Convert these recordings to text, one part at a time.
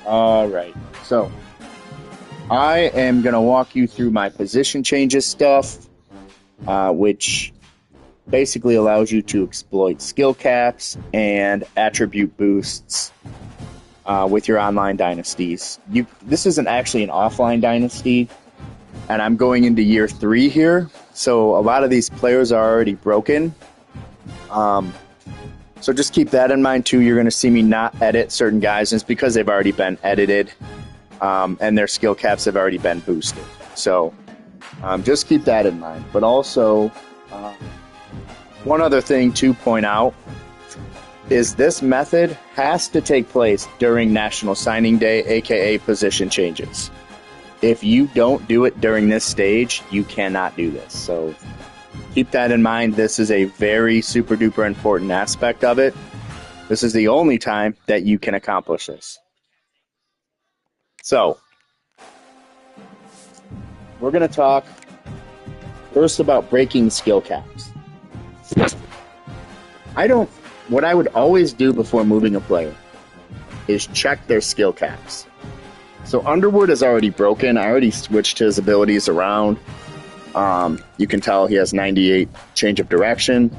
All right. So I am going to walk you through my position changes stuff, which basically allows you to exploit skill caps and attribute boosts with your online dynasties. This isn't actually an offline dynasty, and I'm going into year 3 here, so a lot of these players are already broken. So just keep that in mind too. You're going to see me not edit certain guys, and it's because they've already been edited, and their skill caps have already been boosted. So just keep that in mind. But also, one other thing to point out is this method has to take place during National Signing Day, aka position changes. If you don't do it during this stage, you cannot do this. So keep that in mind. This is a very super duper important aspect of it. This is the only time that you can accomplish this. So we're going to talk first about breaking skill caps. What I would always do before moving a player is check their skill caps. So Underwood is already broken. I already switched his abilities around. You can tell he has 98 change of direction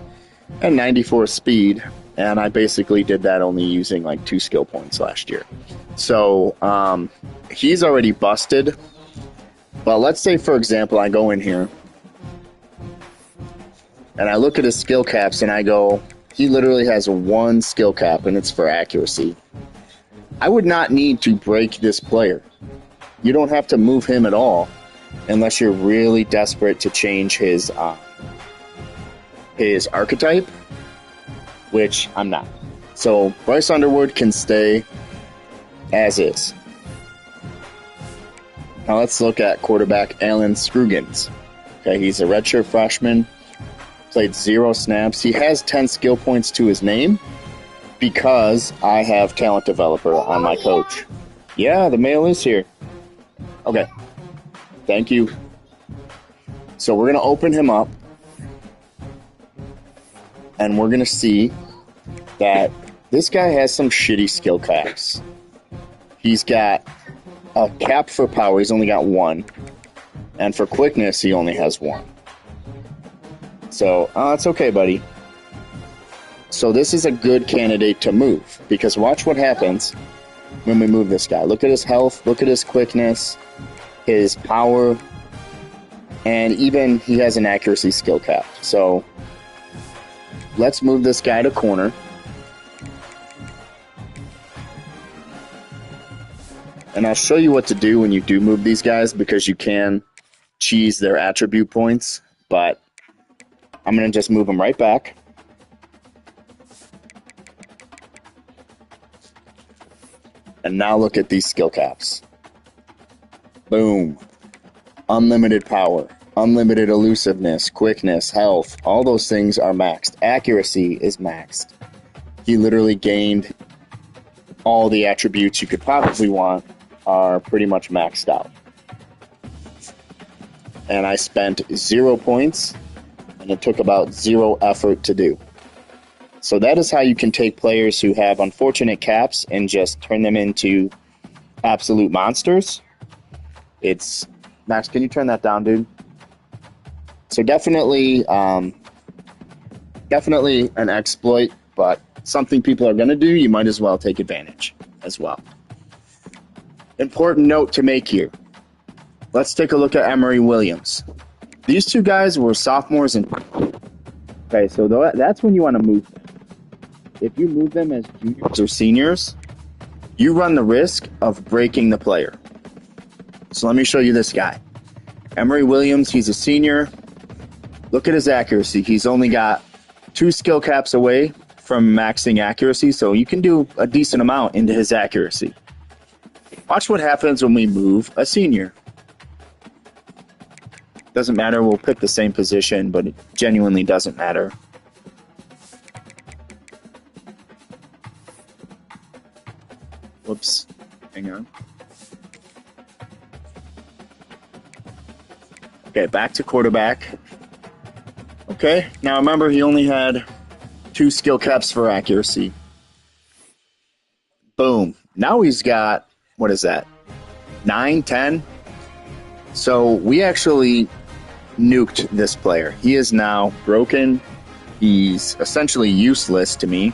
and 94 speed, and I basically did that only using like 2 skill points last year. So he's already busted. But let's say, for example, I go in here and I look at his skill caps and I go, he literally has 1 skill cap, and it's for accuracy. I would not need to break this player. You don't have to move him at all unless you're really desperate to change his archetype, which I'm not. So Bryce Underwood can stay as is. Now let's look at quarterback Alan Scrugins. Okay, he's a redshirt freshman. Played 0 snaps. He has 10 skill points to his name because I have talent developer on my coach. Yeah, the mail is here. Okay. Thank you. So we're going to open him up, and we're going to see that this guy has some shitty skill caps. He's got a cap for power. He's only got 1. And for quickness, he only has 1. So, it's okay, buddy. So this is a good candidate to move, because watch what happens when we move this guy. Look at his health, look at his quickness, his power, and even he has an accuracy skill cap. So let's move this guy to corner. And I'll show you what to do when you do move these guys, because you can cheese their attribute points, but I'm going to just move them right back. And now look at these skill caps. Boom. Unlimited power, unlimited elusiveness, quickness, health. All those things are maxed. Accuracy is maxed. He literally gained all the attributes you could possibly want are pretty much maxed out. And I spent 0 points, and it took about 0 effort to do. So that is how you can take players who have unfortunate caps and just turn them into absolute monsters. It's Max, can you turn that down, dude? So definitely an exploit, but something people are going to do, you might as well take advantage as well. Important note to make here. Let's take a look at Emory Williams. These 2 guys were sophomores in. Okay, so that's when you want to move them. If you move them as juniors or seniors, you run the risk of breaking the player. So let me show you this guy. Emory Williams, he's a senior. Look at his accuracy. He's only got 2 skill caps away from maxing accuracy, so you can do a decent amount into his accuracy. Watch what happens when we move a senior. Doesn't matter, we'll pick the same position, but it genuinely doesn't matter. Whoops, hang on. Okay, back to quarterback. Okay, now remember he only had 2 skill caps for accuracy. Boom. Now he's got what is that? 9, 10? So we actually nuked this player. He is now broken. He's essentially useless to me.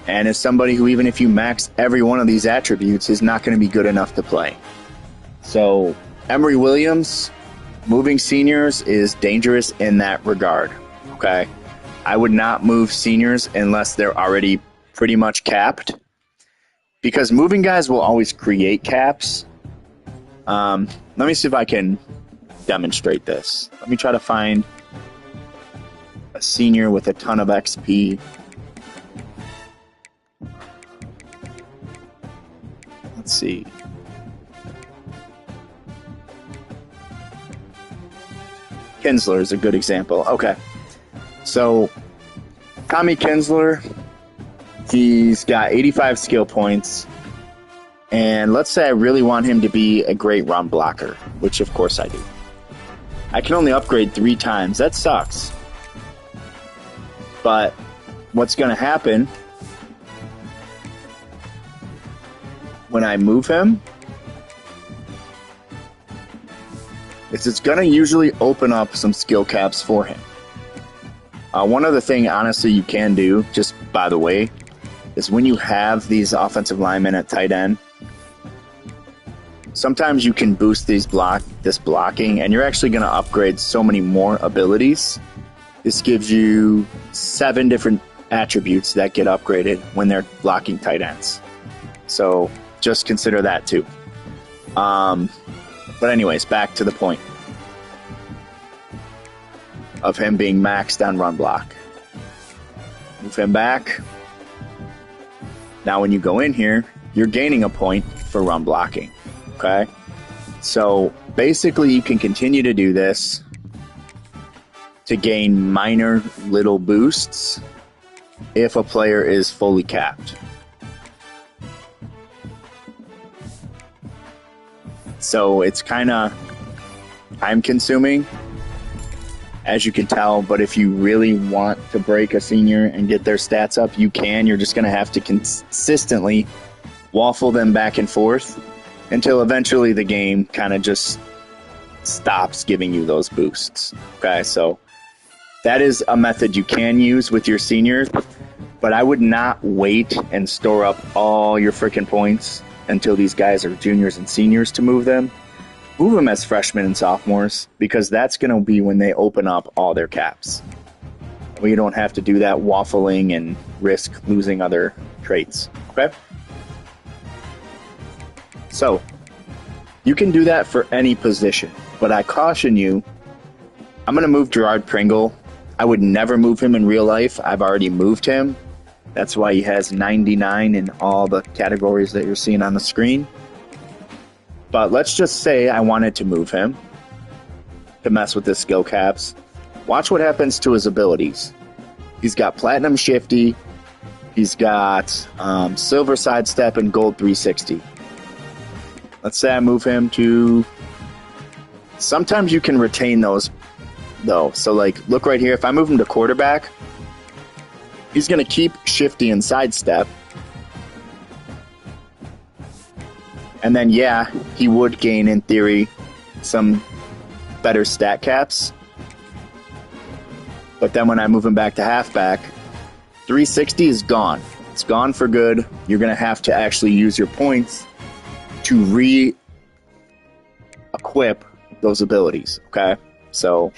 And is somebody who, even if you max every one of these attributes, is not going to be good enough to play. So Emory Williams, moving seniors is dangerous in that regard. Okay? I would not move seniors unless they're already pretty much capped. Because moving guys will always create caps. Let me see if I can demonstrate this. Let me try to find a senior with a ton of XP. Let's see. Kinsler is a good example. Okay. So, Tommy Kinsler, he's got 85 skill points. And let's say I really want him to be a great run blocker, which of course I do. I can only upgrade 3 times. That sucks. But what's going to happen when I move him is it's going to usually open up some skill caps for him. One other thing, honestly, you can do, just by the way, is when you have these offensive linemen at tight end, sometimes you can boost this blocking, and you're actually going to upgrade so many more abilities. This gives you 7 different attributes that get upgraded when they're blocking tight ends. So just consider that too. But anyways, back to the point of him being maxed on run block. Move him back. Now when you go in here, you're gaining a point for run blocking. Okay, so basically you can continue to do this to gain minor little boosts if a player is fully capped. So it's kind of time consuming, as you can tell, but if you really want to break a senior and get their stats up, you can. You're just going to have to consistently waffle them back and forth until eventually the game kind of just stops giving you those boosts. Okay, so that is a method you can use with your seniors, but I would not wait and store up all your freaking points until these guys are juniors and seniors to move them. Move them as freshmen and sophomores, because that's going to be when they open up all their caps. We don't have to do that waffling and risk losing other traits. Okay? So, you can do that for any position, but I caution you, I'm going to move Gerard Pringle. I would never move him in real life. I've already moved him. That's why he has 99 in all the categories that you're seeing on the screen. But let's just say I wanted to move him to mess with his skill caps. Watch what happens to his abilities. He's got Platinum Shifty. He's got Silver Sidestep and Gold 360. Let's say I move him to... Sometimes you can retain those, though. So, like, look right here. If I move him to quarterback, he's going to keep Shifty and Sidestep. And then, yeah, he would gain, in theory, some better stat caps. But then when I move him back to halfback, 360 is gone. It's gone for good. You're going to have to actually use your points to re-equip those abilities, okay? So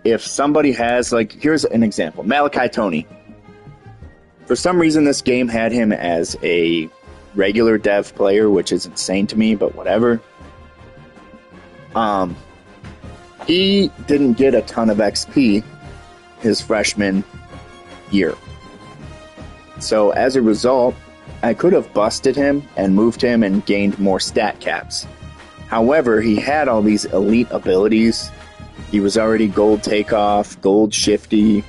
if somebody has, like, here's an example. Malachi Toney. For some reason, this game had him as a regular dev player, which is insane to me, but whatever. He didn't get a ton of XP his freshman year. So as a result, I could have busted him and moved him and gained more stat caps. However, he had all these elite abilities. He was already gold takeoff, gold shifty,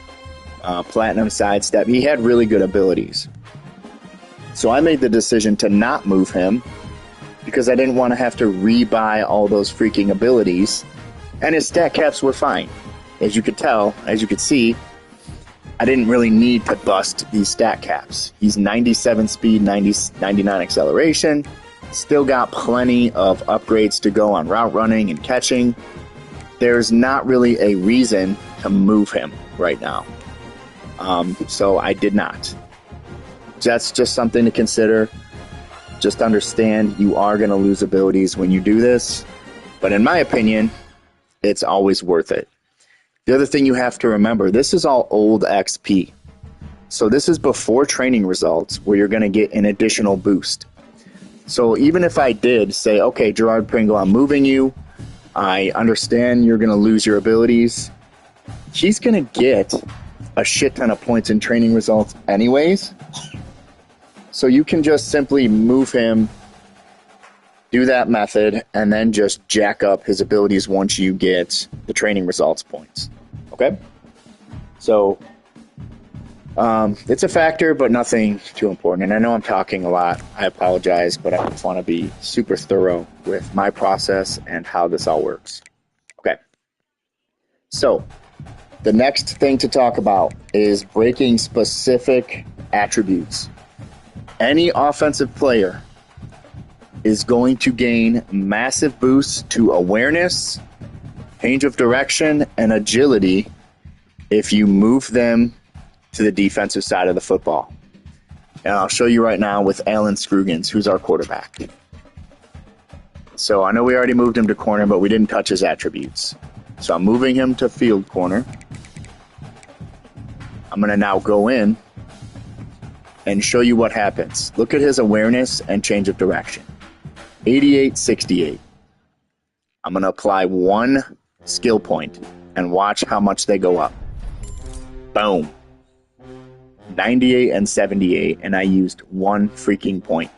platinum sidestep. He had really good abilities. So I made the decision to not move him because I didn't want to have to rebuy all those freaking abilities. And his stat caps were fine. As you could tell, as you could see, I didn't really need to bust these stat caps. He's 97 speed, 99 acceleration. Still got plenty of upgrades to go on route running and catching. There's not really a reason to move him right now. So I did not. That's just something to consider. Just understand you are going to lose abilities when you do this. But in my opinion, it's always worth it. The other thing you have to remember, this is all old XP. So this is before training results where you're going to get an additional boost. So even if I did say, okay, Gerard Pringle, I'm moving you. I understand you're going to lose your abilities. He's going to get a shit ton of points in training results anyways. So you can just simply move him, do that method, and then just jack up his abilities once you get the training results points. Okay? So it's a factor, but nothing too important. And I know I'm talking a lot. I apologize, but I just want to be super thorough with my process and how this all works. Okay. So the next thing to talk about is breaking specific attributes. Any offensive player is going to gain massive boosts to awareness, change of direction, and agility if you move them to the defensive side of the football. And I'll show you right now with Alan Scrugins, who's our quarterback. So I know we already moved him to corner, but we didn't touch his attributes. So I'm moving him to field corner. I'm going to now go in and show you what happens. Look at his awareness and change of direction. 88-68. I'm going to apply one skill point and watch how much they go up. Boom. 98 and 78, and I used one freaking point.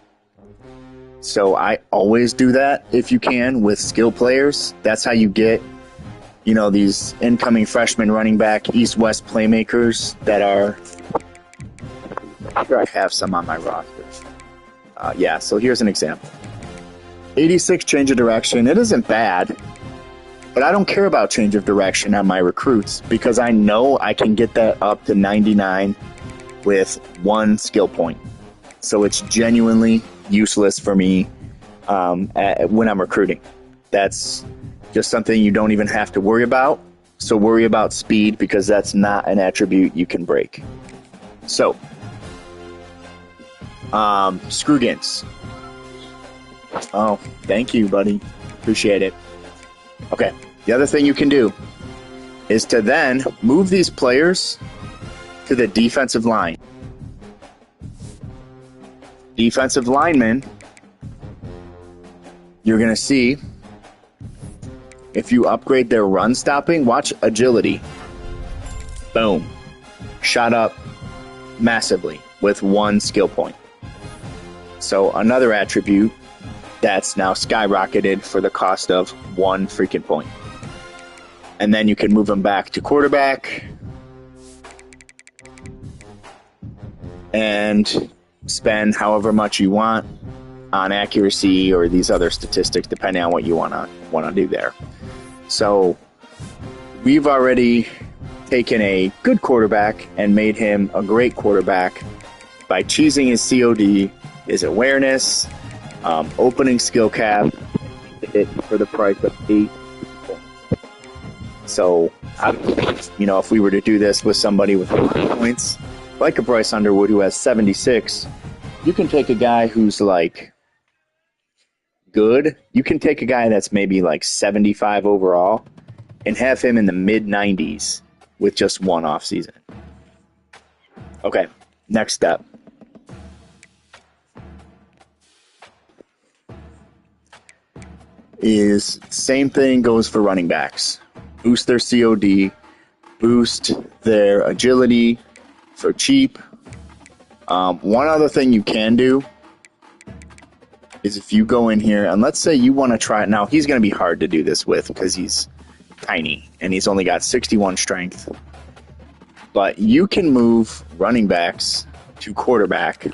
So I always do that if you can with skill players. That's how you get, these incoming freshman running back east-west playmakers that are, I'm sure I have some on my roster. So here's an example. 86 change of direction. It isn't bad, but I don't care about change of direction on my recruits because I know I can get that up to 99 with one skill point. So it's genuinely useless for me when I'm recruiting. That's just something you don't even have to worry about. So worry about speed because that's not an attribute you can break. So, Scrugins. Oh, thank you, buddy. Appreciate it. Okay, the other thing you can do is to then move these players to the defensive line. Defensive linemen, you're going to see if you upgrade their run stopping, watch agility. Boom. Shot up massively with one skill point. So another attribute that's now skyrocketed for the cost of one freaking point. And then you can move them back to quarterback and spend however much you want on accuracy or these other statistics, depending on what you want to do there. So we've already taken a good quarterback and made him a great quarterback by cheesing his COD, his awareness, opening skill cap, it for the price of 8. So, if we were to do this with somebody with 8 points, like a Bryce Underwood who has 76, you can take a guy who's like good. You can take a guy that's maybe like 75 overall and have him in the mid-90s with just one off season. Okay, next step. Is same thing goes for running backs. Boost their COD, boost their agility for cheap. One other thing you can do is if you go in here and let's say you want to try it. Now, he's going to be hard to do this with because he's tiny and he's only got 61 strength. But you can move running backs to quarterback.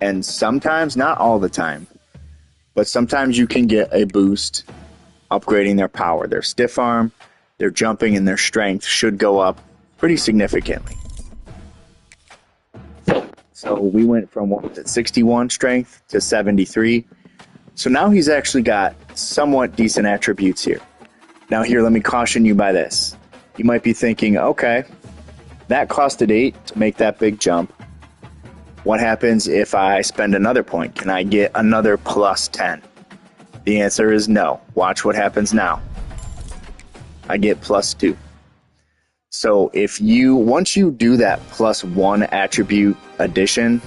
And sometimes, not all the time, but sometimes you can get a boost upgrading their power. Their stiff arm, their jumping, and their strength should go up pretty significantly. So we went from, what was it, 61 strength to 73. So now he's actually got somewhat decent attributes here. Now here, let me caution you by this. You might be thinking, okay, that costed 8 to make that big jump. What happens if I spend another point? Can I get another plus 10? The answer is no. Watch what happens now. I get plus 2. So once you do that plus 1 attribute addition,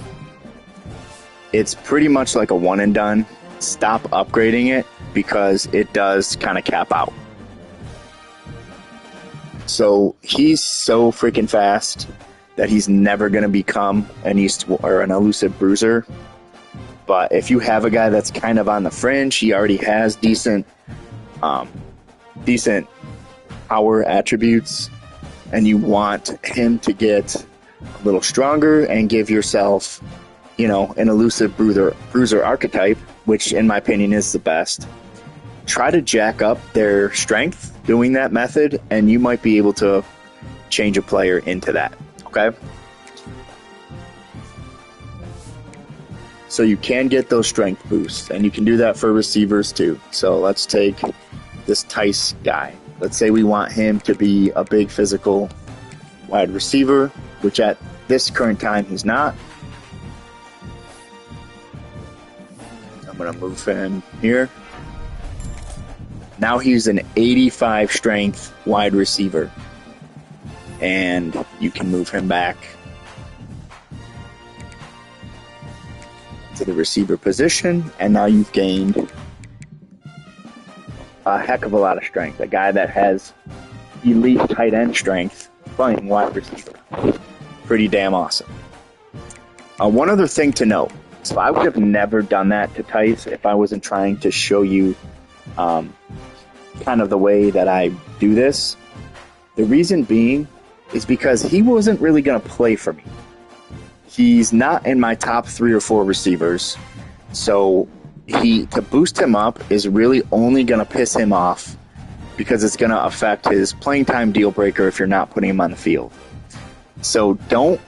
it's pretty much like a one and done. Stop upgrading it because it does kind of cap out. So he's so freaking fast that he's never going to become an elusive bruiser. But if you have a guy that's kind of on the fringe, he already has decent power attributes, and you want him to get a little stronger and give yourself, an elusive bruiser archetype, which in my opinion is the best. Try to jack up their strength doing that method, and you might be able to change a player into that. Okay? So you can get those strength boosts, and you can do that for receivers too. So let's take this Tice guy. Let's say we want him to be a big physical wide receiver, which at this current time he's not. I'm going to move him here. Now he's an 85 strength wide receiver, and you can move him back to the receiver position, and now you've gained a heck of a lot of strength. A guy that has elite tight end strength playing wide receiver. Pretty damn awesome. One other thing to note. So I would have never done that to Tice if I wasn't trying to show you kind of the way that I do this. The reason being is because he wasn't really going to play for me. He's not in my top 3 or 4 receivers. So to boost him up is really only going to piss him off because it's going to affect his playing time deal breaker if you're not putting him on the field. So don't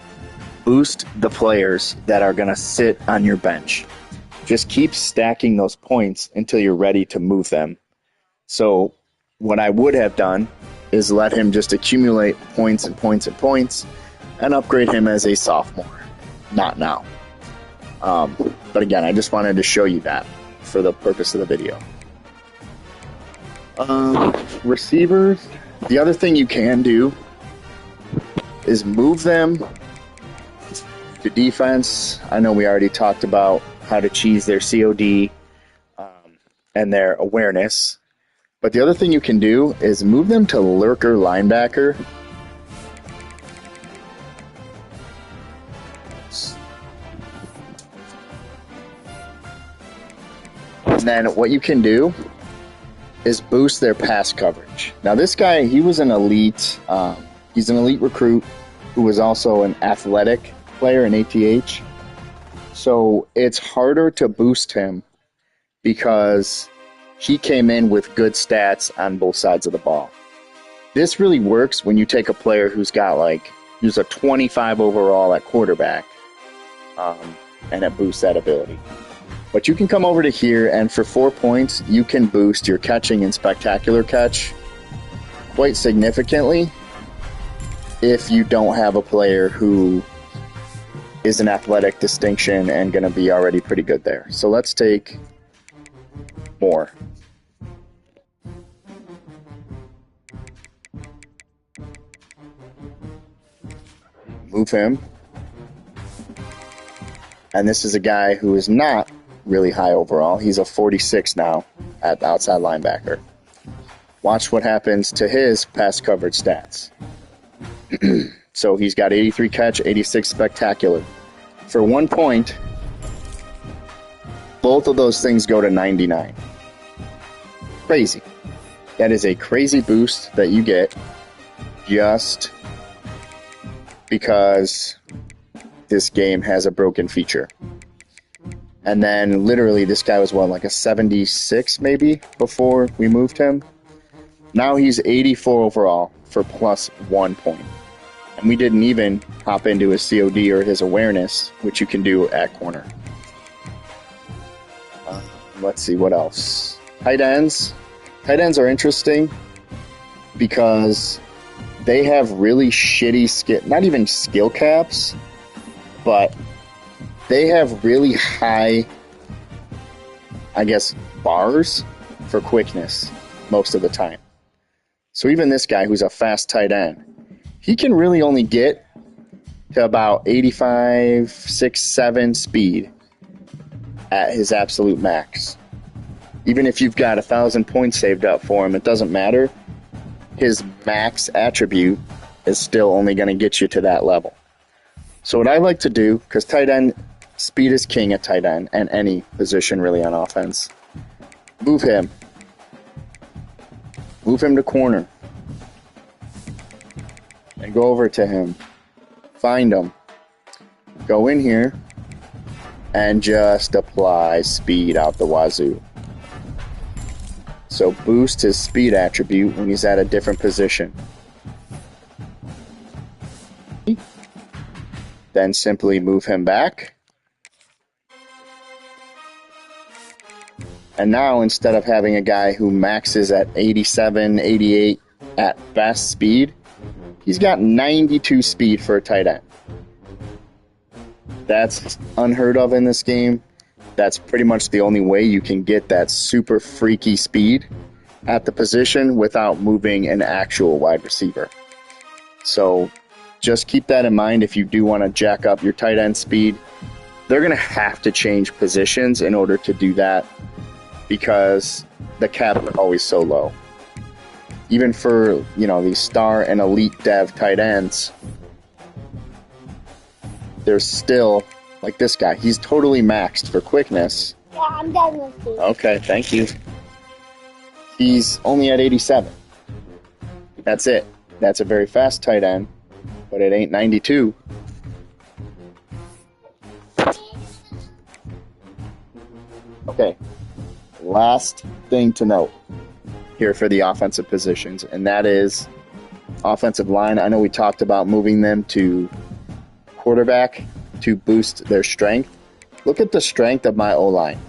boost the players that are going to sit on your bench. Just keep stacking those points until you're ready to move them. So what I would have done is let him just accumulate points and points and points and upgrade him as a sophomore. Not now. But again, I just wanted to show you that for the purpose of the video. Receivers, the other thing you can do is move them to defense. I know we already talked about how to cheese their COD and their awareness. But the other thing you can do is move them to lurker linebacker. And then what you can do is boost their pass coverage. Now this guy, he was an elite, he's an elite recruit who was also an athletic player in ATH. So it's harder to boost him because he came in with good stats on both sides of the ball. This really works when you take a player who's a 25 overall at quarterback, and it boosts that ability. But you can come over to here, and for 4 points, you can boost your catching and spectacular catch quite significantly if you don't have a player who is an athletic distinction and going to be already pretty good there. So let's take more. Move him. And this is a guy who is not really high overall. He's a 46 now at outside linebacker. Watch what happens to his pass coverage stats. So he's got 83 catch, 86 spectacular. For 1 point, both of those things go to 99. Crazy. That is a crazy boost that you get just because this game has a broken feature. And then literally this guy was like a 76 maybe before we moved him. Now he's 84 overall for plus 1 point. And we didn't even hop into his COD or his awareness, which you can do at corner. Let's see, what else? Tight ends. Tight ends are interesting because they have really shitty skill, not even skill caps, but they have really high, I guess, bars for quickness most of the time. So even this guy who's a fast tight end, he can really only get to about 85, 6, 7 speed at his absolute max. Even if you've got 1,000 points saved up for him, it doesn't matter. His max attribute is still only going to get you to that level. So what I like to do, because tight end, speed is king at tight end, and any position really on offense, move him. Move him to corner. And go over to him. Find him. Go in here and just apply speed out the wazoo. So boost his speed attribute when he's at a different position. Then simply move him back. And now instead of having a guy who maxes at 87, 88 at best speed, he's got 92 speed for a tight end. That's unheard of in this game. That's pretty much the only way you can get that super freaky speed at the position without moving an actual wide receiver. So just keep that in mind if you do want to jack up your tight end speed. They're going to have to change positions in order to do that because the caps are always so low. Even for, these star and elite dev tight ends, there's still, like this guy, he's totally maxed for quickness. Yeah, I'm done with you. Okay, thank you. He's only at 87. That's it. That's a very fast tight end, but it ain't 92. Okay, last thing to note here for the offensive positions, and that is offensive line. I know we talked about moving them to quarterback to boost their strength. Look at the strength of my O-line.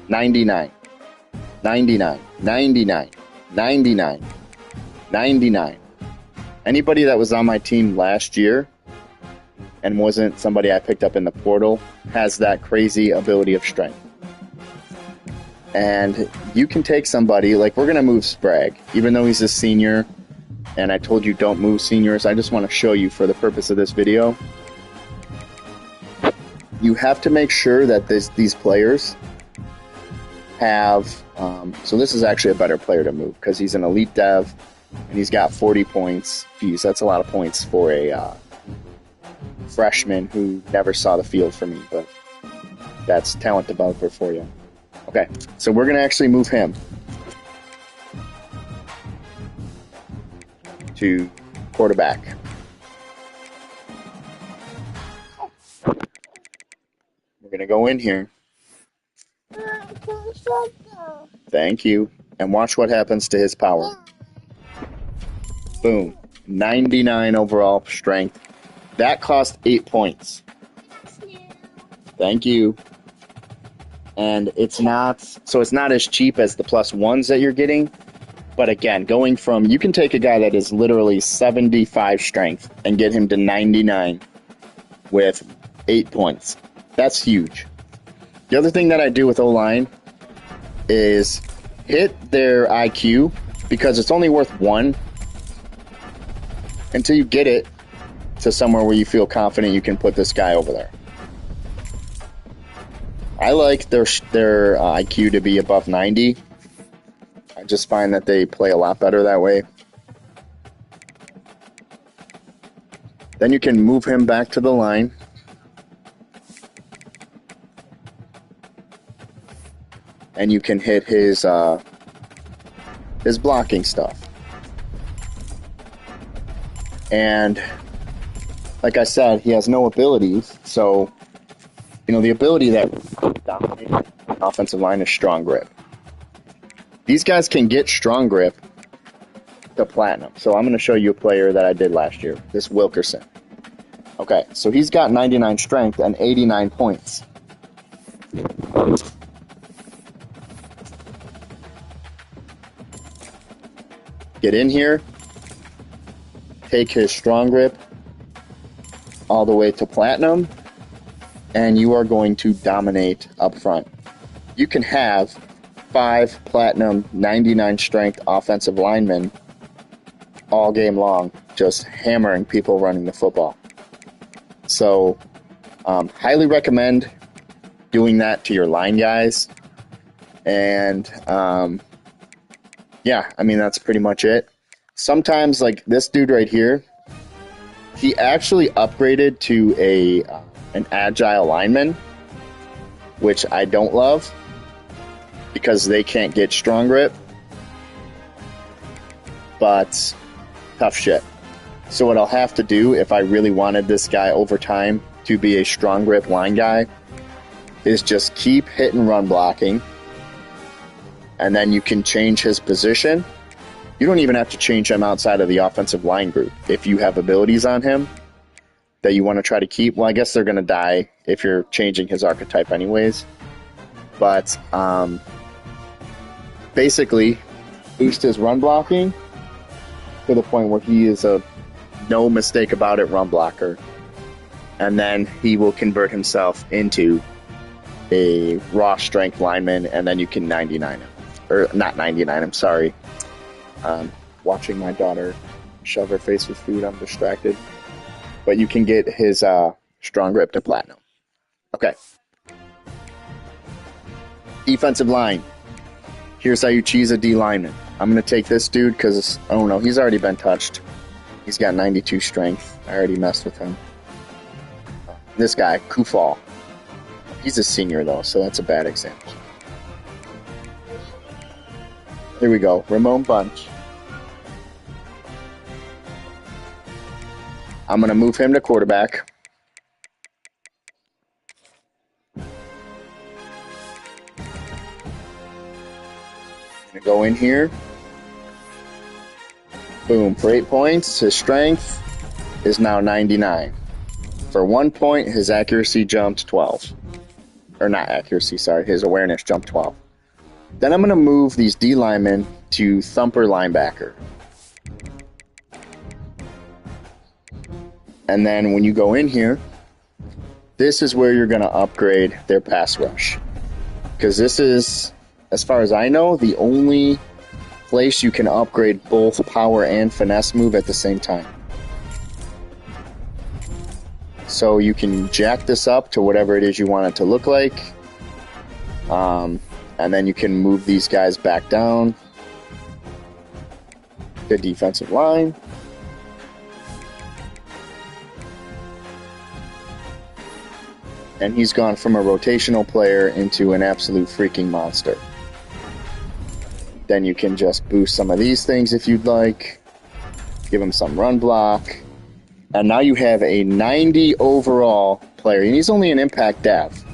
99, 99, 99, 99, 99. Anybody that was on my team last year and wasn't somebody I picked up in the portal has that crazy ability of strength. And you can take somebody, like we're going to move Sprague, even though he's a senior, and I told you don't move seniors. I just want to show you for the purpose of this video. You have to make sure that these players have, so this is actually a better player to move because he's an elite dev and he's got 40 points. Geez, that's a lot of points for a freshman who never saw the field for me, but that's talent developer for you. Okay, so we're going to actually move him to quarterback. We're going to go in here. Thank you. And watch what happens to his power. Boom. 99 overall strength. That cost 8 points. Thank you. And it's not as cheap as the +1s that you're getting. But again, going from, you can take a guy that is literally 75 strength and get him to 99 with 8 points. That's huge. The other thing that I do with O-line is hit their IQ because it's only worth 1 until you get it to somewhere where you feel confident you can put this guy over there. I like their IQ to be above 90. I just find that they play a lot better that way. Then you can move him back to the line. And you can hit his blocking stuff. And like I said, he has no abilities, so the ability that dominates the offensive line is strong grip. These guys can get strong grip to platinum. So I'm going to show you a player that I did last year, this Wilkerson. Okay, so he's got 99 strength and 89 points. Get in here, take his strong grip all the way to platinum, and you are going to dominate up front. You can have 5 platinum, 99 strength offensive linemen all game long, just hammering people running the football. So, highly recommend doing that to your line guys. And, yeah, I mean, that's pretty much it. Sometimes, like this dude right here, he actually upgraded to an agile lineman, which I don't love because they can't get strong grip. But tough shit. So what I'll have to do if I really wanted this guy over time to be a strong grip line guy is just keep hit and run blocking, and then you can change his position. You don't even have to change him outside of the offensive line group. If you have abilities on him that you want to try to keep, well, I guess they're going to die if you're changing his archetype anyways. But basically, boost his run blocking to the point where he is a no mistake about it run blocker, and then he will convert himself into a raw strength lineman, and then you can 99 him, or not 99. I'm sorry. Watching my daughter shove her face with food, I'm distracted. But you can get his strong grip to platinum. Okay. Defensive line. Here's how you cheese a D lineman. I'm going to take this dude because, oh no, he's already been touched. He's got 92 strength. I already messed with him. This guy, Kufal. He's a senior though, so that's a bad example. Here we go. Ramon Bunch. I'm going to move him to quarterback. Gonna go in here. Boom, for 8 points, his strength is now 99. For 1 point, his accuracy jumped 12. Or not accuracy, sorry, his awareness jumped 12. Then I'm going to move these D linemen to thumper linebacker. And then when you go in here, this is where you're going to upgrade their pass rush. Because this is, as far as I know, the only place you can upgrade both power and finesse move at the same time. So you can jack this up to whatever it is you want it to look like. And then you can move these guys back down the defensive line. And he's gone from a rotational player into an absolute freaking monster. Then you can just boost some of these things if you'd like. Give him some run block. And now you have a 90 overall player. And he's only an impact dev.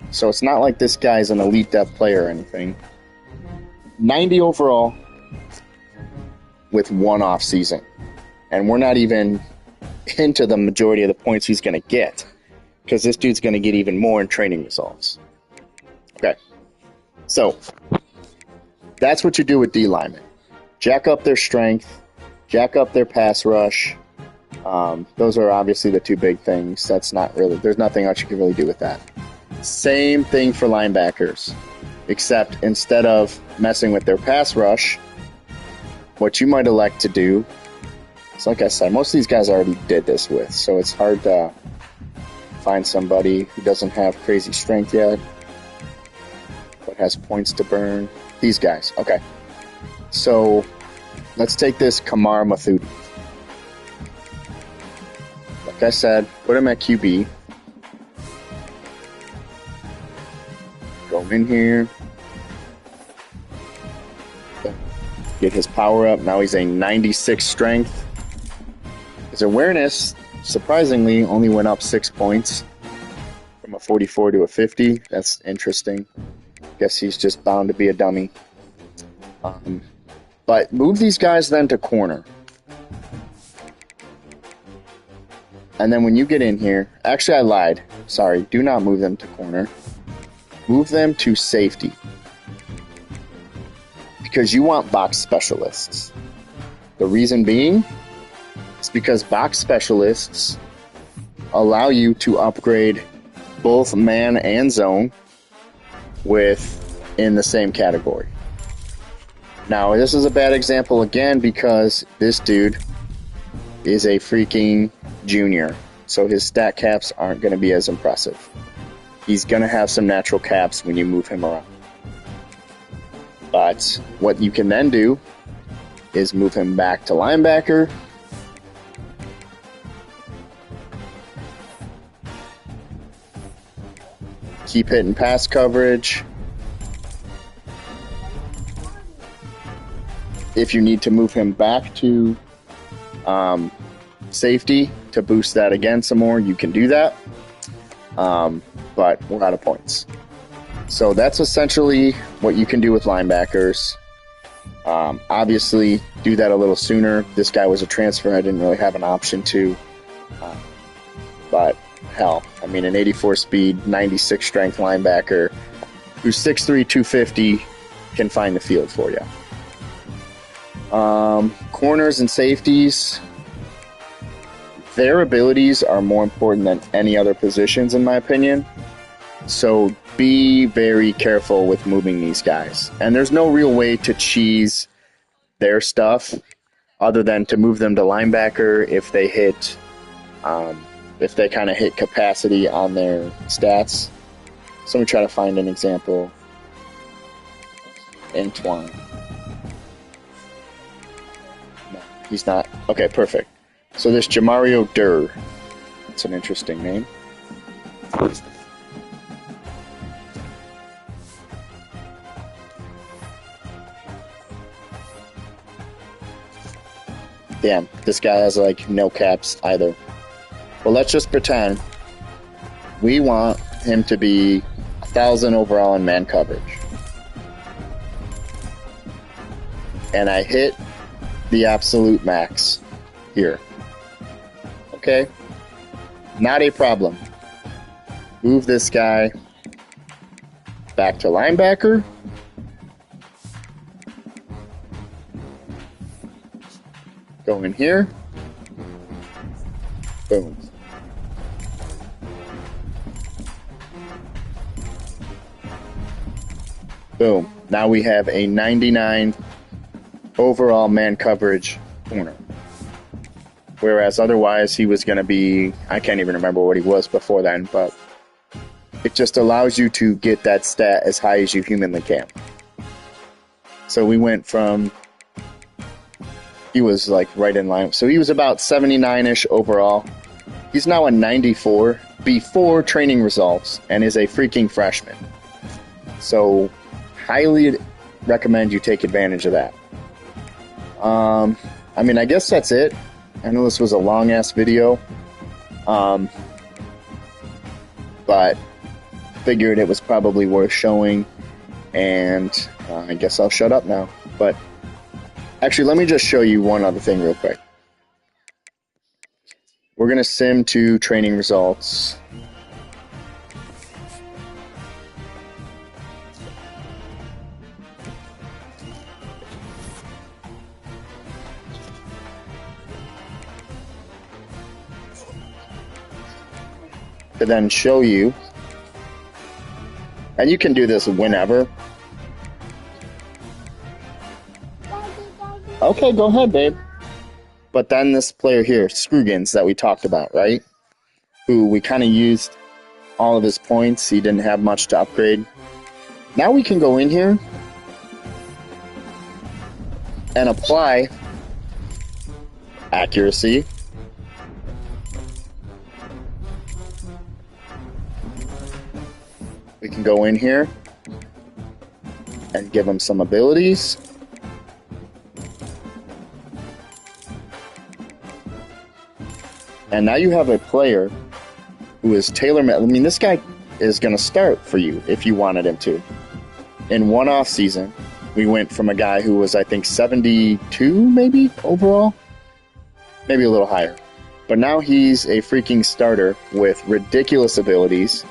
So it's not like this guy's an elite dev player or anything. 90 overall with one off season. And we're not even into the majority of the points he's going to get. Because this dude's going to get even more in training results. Okay. So that's what you do with D linemen. Jack up their strength. Jack up their pass rush. Those are obviously the two big things. That's not really, there's nothing else you can really do with that. Same thing for linebackers, except instead of messing with their pass rush, what you might elect to do is, like I said, most of these guys already did this with, so it's hard to find somebody who doesn't have crazy strength yet, but has points to burn. These guys. Okay. So let's take this Kamar Mathudi. Like I said, put him at QB. Go in here. Get his power up. Now he's a 96 strength. His awareness, surprisingly, only went up 6 points. From a 44 to a 50. That's interesting. Guess he's just bound to be a dummy. But move these guys then to corner. And then when you get in here, actually I lied. Sorry, do not move them to corner. Move them to safety. Because you want box specialists. The reason being is because box specialists allow you to upgrade both man and zone in the same category. Now, this is a bad example again because this dude is a freaking junior, so his stat caps aren't going to be as impressive. He's going to have some natural caps when you move him around. But what you can then do is move him back to linebacker. Keep hitting pass coverage. If you need to move him back to safety to boost that again some more, you can do that. But we're out of points. So that's essentially what you can do with linebackers. Obviously, do that a little sooner. This guy was a transfer. I didn't really have an option to. But hell, I mean, an 84 speed, 96 strength linebacker who's 6'3", 250 can find the field for you. Corners and safeties, their abilities are more important than any other positions, in my opinion. So be very careful with moving these guys. And there's no real way to cheese their stuff other than to move them to linebacker if they hit, if they kind of hit capacity on their stats. So let me try to find an example. Antoine. No, he's not. Okay, perfect. So this Jamario Durr. That's an interesting name. Damn, this guy has like no caps either. Well, let's just pretend we want him to be 1,000 overall in man coverage. And I hit the absolute max here. Okay? Not a problem. Move this guy back to linebacker. Go in here. Boom. Boom. Now we have a 99 overall man coverage corner. Whereas otherwise he was going to be, I can't even remember what he was before then, but it just allows you to get that stat as high as you humanly can. So we went from, he was like right in line. So he was about 79-ish overall. He's now a 94 before training results and is a freaking freshman. So highly recommend you take advantage of that. I mean, I guess that's it. I know this was a long-ass video. But figured it was probably worth showing. And I guess I'll shut up now. But actually, let me just show you one other thing real quick. We're going to sim to training results. To then show you, and you can do this whenever. Okay, go ahead, babe. But then this player here, Scroogins, that we talked about, right? Who we kind of used all of his points. He didn't have much to upgrade. Now we can go in here and apply accuracy. We can go in here and give him some abilities. And now you have a player who is tailor-made. I mean, this guy is going to start for you if you wanted him to. In one off season, We went from a guy who was, I think, 72 maybe overall, maybe a little higher. But now he's a freaking starter with ridiculous abilities.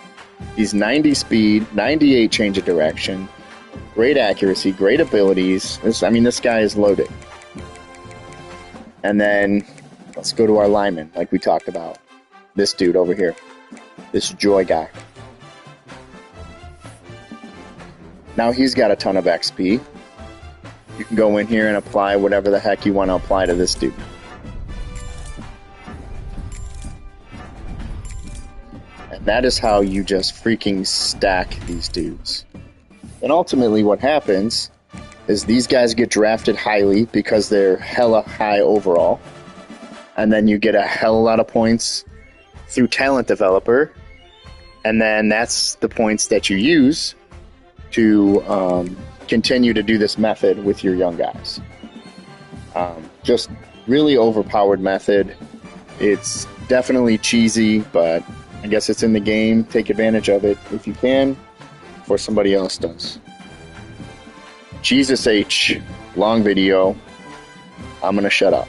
He's 90 speed, 98 change of direction, great accuracy, great abilities. This guy is loaded. And then let's go to our lineman, like we talked about. This dude over here, this Joy guy. Now he's got a ton of XP. You can go in here and apply whatever the heck you want to apply to this dude. And that is how you just freaking stack these dudes. And ultimately what happens is these guys get drafted highly because they're hella high overall. And then you get a hell of a lot of points through Talent Developer. And then that's the points that you use to continue to do this method with your young guys. Just really overpowered method. It's definitely cheesy, but I guess it's in the game. Take advantage of it if you can, before somebody else does. Jesus H, long video. I'm going to shut up.